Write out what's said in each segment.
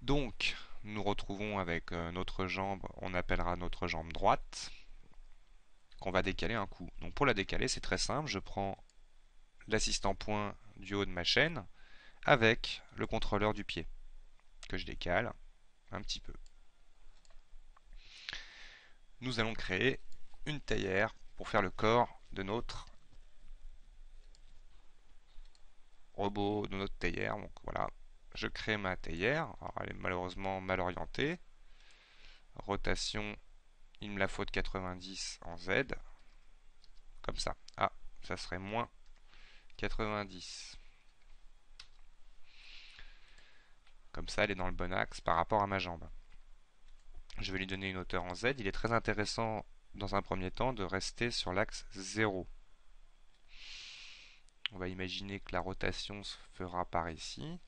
Donc, nous retrouvons avec notre jambe, on appellera notre jambe droite, qu'on va décaler un coup. Donc pour la décaler, c'est très simple, je prends l'assistant point du haut de ma chaîne avec le contrôleur du pied, que je décale un petit peu. Nous allons créer une théière pour faire le corps de notre robot, de notre théière. Donc voilà, je crée ma théière. Alors, elle est malheureusement mal orientée. Rotation, il me la faut de 90 en Z. Comme ça. Ah, ça serait moins 90. Comme ça, elle est dans le bon axe par rapport à ma jambe. Je vais lui donner une hauteur en Z. Il est très intéressant, dans un premier temps, de rester sur l'axe 0. On va imaginer que la rotation se fera par ici.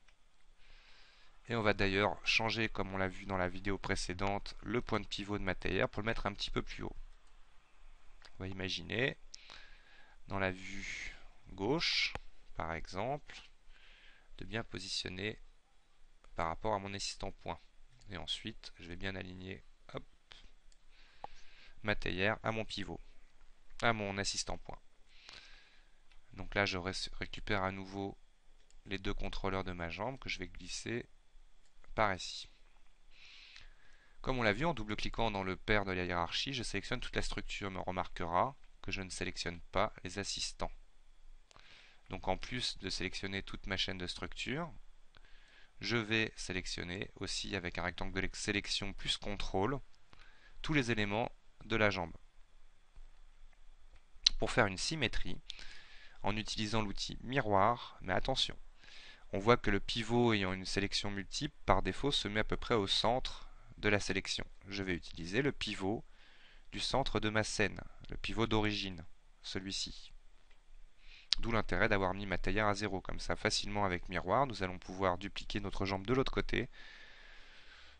Et on va d'ailleurs changer, comme on l'a vu dans la vidéo précédente, le point de pivot de ma théière pour le mettre un petit peu plus haut. On va imaginer, dans la vue gauche, par exemple, de bien positionner par rapport à mon assistant point. Et ensuite, je vais bien aligner hop, ma théière à mon pivot, à mon assistant point. Donc là, je récupère à nouveau les deux contrôleurs de ma jambe que je vais glisser par ici. Comme on l'a vu, en double-cliquant dans le pair de la hiérarchie, je sélectionne toute la structure, mais on remarquera que je ne sélectionne pas les assistants. Donc en plus de sélectionner toute ma chaîne de structure, je vais sélectionner aussi avec un rectangle de sélection plus contrôle tous les éléments de la jambe. Pour faire une symétrie, en utilisant l'outil miroir, mais attention, on voit que le pivot ayant une sélection multiple, par défaut, se met à peu près au centre de la sélection. Je vais utiliser le pivot du centre de ma scène, le pivot d'origine, celui-ci. D'où l'intérêt d'avoir mis ma théière à 0, comme ça facilement avec miroir, nous allons pouvoir dupliquer notre jambe de l'autre côté,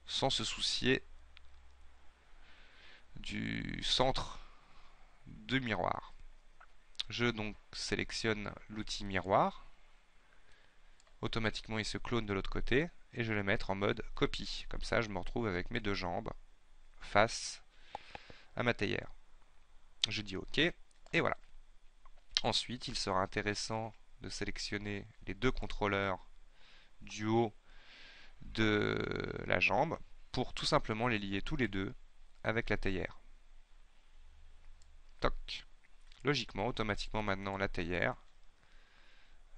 sans se soucier du centre du miroir. Je donc sélectionne l'outil miroir, automatiquement il se clone de l'autre côté, et je vais le mettre en mode copie, comme ça je me retrouve avec mes deux jambes face à ma théière. Je dis OK, et voilà. Ensuite, il sera intéressant de sélectionner les deux contrôleurs du haut de la jambe pour tout simplement les lier tous les deux avec la théière. Toc. Logiquement, automatiquement maintenant, la théière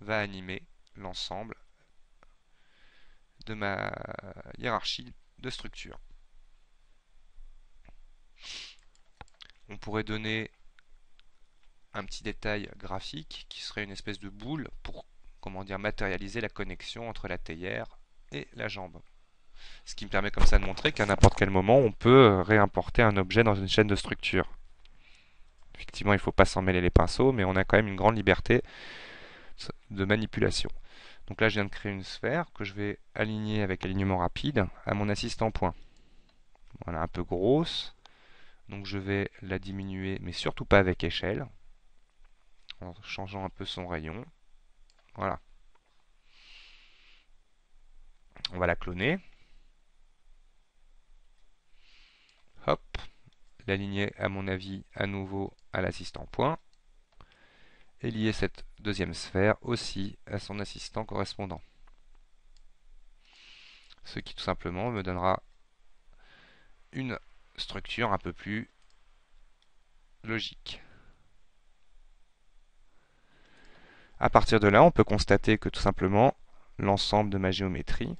va animer l'ensemble de ma hiérarchie de structure. On pourrait donner un petit détail graphique qui serait une espèce de boule pour, comment dire, matérialiser la connexion entre la théière et la jambe. Ce qui me permet comme ça de montrer qu'à n'importe quel moment, on peut réimporter un objet dans une chaîne de structure. Effectivement, il ne faut pas s'en mêler les pinceaux, mais on a quand même une grande liberté de manipulation. Donc là, je viens de créer une sphère que je vais aligner avec alignement rapide à mon assistant point. Voilà, un peu grosse. Donc je vais la diminuer, mais surtout pas avec échelle, en changeant un peu son rayon. Voilà. On va la cloner. Hop. L'aligner, à mon avis, à nouveau à l'assistant point. Et lier cette deuxième sphère aussi à son assistant correspondant. Ce qui tout simplement me donnera une structure un peu plus logique. À partir de là, on peut constater que tout simplement l'ensemble de ma géométrie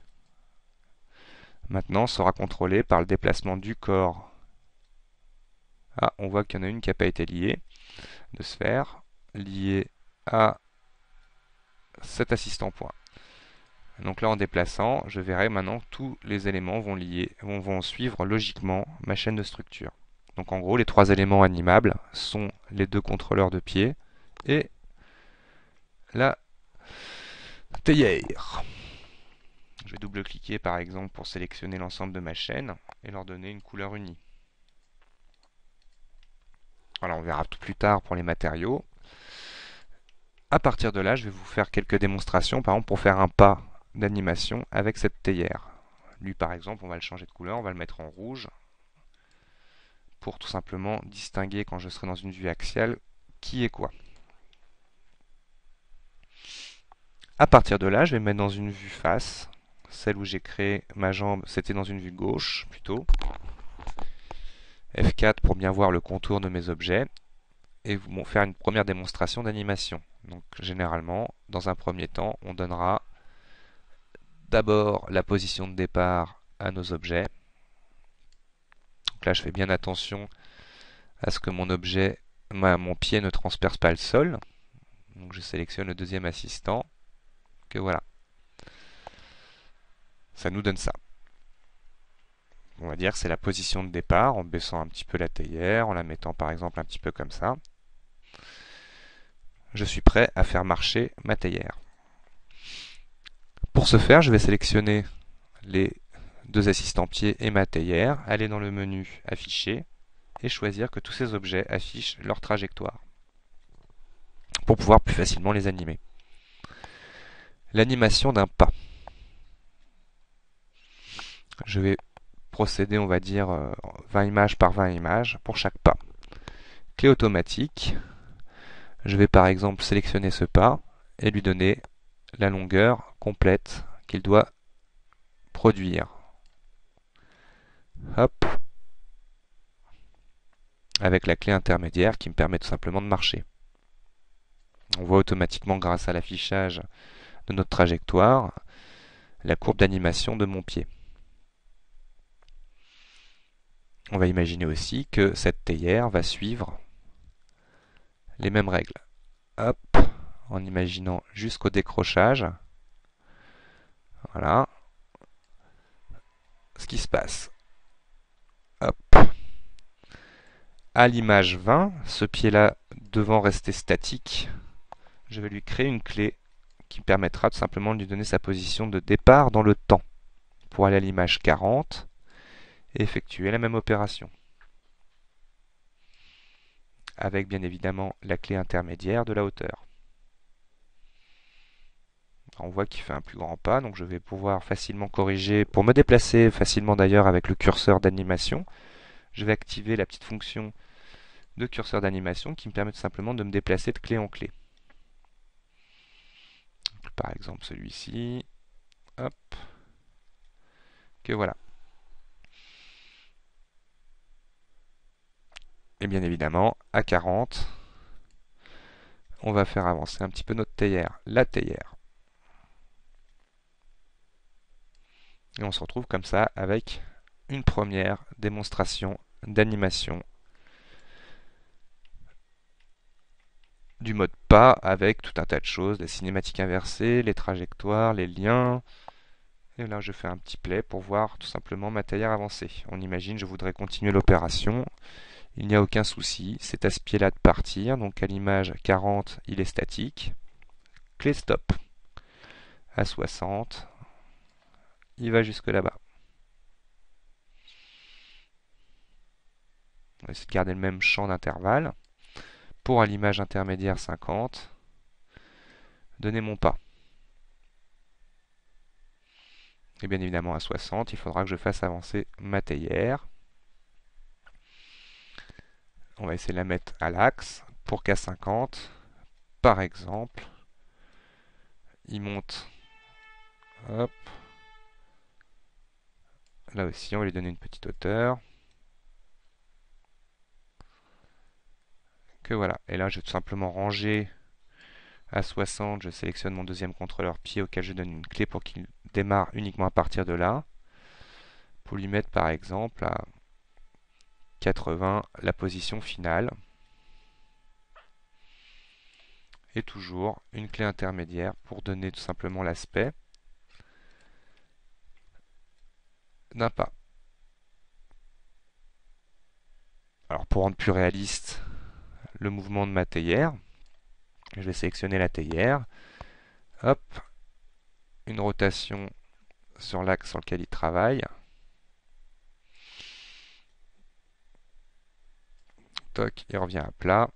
maintenant sera contrôlé par le déplacement du corps. Ah, on voit qu'il y en a une qui n'a pas été liée, de sphère, liée à cet assistant point. Donc là, en déplaçant, je verrai maintenant que tous les éléments vont suivre logiquement ma chaîne de structure. Donc en gros, les trois éléments animables sont les deux contrôleurs de pied et la théière. Je vais double-cliquer par exemple pour sélectionner l'ensemble de ma chaîne et leur donner une couleur unie. Voilà, on verra tout plus tard pour les matériaux. À partir de là, je vais vous faire quelques démonstrations, par exemple pour faire un pas d'animation avec cette théière. Lui par exemple, on va le changer de couleur, on va le mettre en rouge pour tout simplement distinguer quand je serai dans une vue axiale qui est quoi. À partir de là, je vais me mettre dans une vue face. Celle où j'ai créé ma jambe, c'était dans une vue gauche plutôt. F4 pour bien voir le contour de mes objets et vous faire une première démonstration d'animation. Donc généralement, dans un premier temps, on donnera d'abord la position de départ à nos objets. Donc là, je fais bien attention à ce que mon objet, mon pied ne transperce pas le sol. Donc je sélectionne le deuxième assistant. Que voilà. Ça nous donne ça. On va dire que c'est la position de départ en baissant un petit peu la théière, en la mettant par exemple un petit peu comme ça. Je suis prêt à faire marcher ma théière. Pour ce faire, je vais sélectionner les deux assistants pieds et ma théière, aller dans le menu afficher et choisir que tous ces objets affichent leur trajectoire pour pouvoir plus facilement les animer. L'animation d'un pas. Je vais procéder, on va dire, 20 images par 20 images pour chaque pas. Clé automatique. Je vais par exemple sélectionner ce pas et lui donner la longueur complète qu'il doit produire. Hop. Avec la clé intermédiaire qui me permet tout simplement de marcher. On voit automatiquement grâce à l'affichage de notre trajectoire la courbe d'animation de mon pied. On va imaginer aussi que cette théière va suivre les mêmes règles. Hop, en imaginant jusqu'au décrochage. Voilà. Ce qui se passe. Hop. À l'image 20, ce pied-là devant rester statique, je vais lui créer une clé qui permettra tout simplement de lui donner sa position de départ dans le temps pour aller à l'image 40 et effectuer la même opération. Avec bien évidemment la clé intermédiaire de la hauteur. On voit qu'il fait un plus grand pas, donc je vais pouvoir facilement corriger, pour me déplacer facilement d'ailleurs avec le curseur d'animation, je vais activer la petite fonction de curseur d'animation qui me permet tout simplement de me déplacer de clé en clé. Par exemple celui-ci, hop, que voilà. Et bien évidemment, à 40, on va faire avancer un petit peu notre théière, la théière. Et on se retrouve comme ça avec une première démonstration d'animation du mode pas avec tout un tas de choses, la cinématique inversée, les trajectoires, les liens. Et là je fais un petit play pour voir tout simplement ma théière avancer. On imagine je voudrais continuer l'opération. Il n'y a aucun souci, c'est à ce pied-là de partir, donc à l'image 40 il est statique. Clé stop. À 60, il va jusque là-bas. On va essayer de garder le même champ d'intervalle. Pour à l'image intermédiaire 50, donner mon pas. Et bien évidemment à 60, il faudra que je fasse avancer ma théière. On va essayer de la mettre à l'axe pour qu'à 50, par exemple, il monte. Hop. Là aussi, on va lui donner une petite hauteur. Que voilà. Et là, je vais tout simplement ranger à 60. Je sélectionne mon deuxième contrôleur pied auquel je donne une clé pour qu'il démarre uniquement à partir de là. Pour lui mettre par exemple à 80 la position finale. Et toujours une clé intermédiaire pour donner tout simplement l'aspect d'un pas. Alors pour rendre plus réaliste le mouvement de ma théière, je vais sélectionner la théière, hop, une rotation sur l'axe sur lequel il travaille, toc, il revient à plat,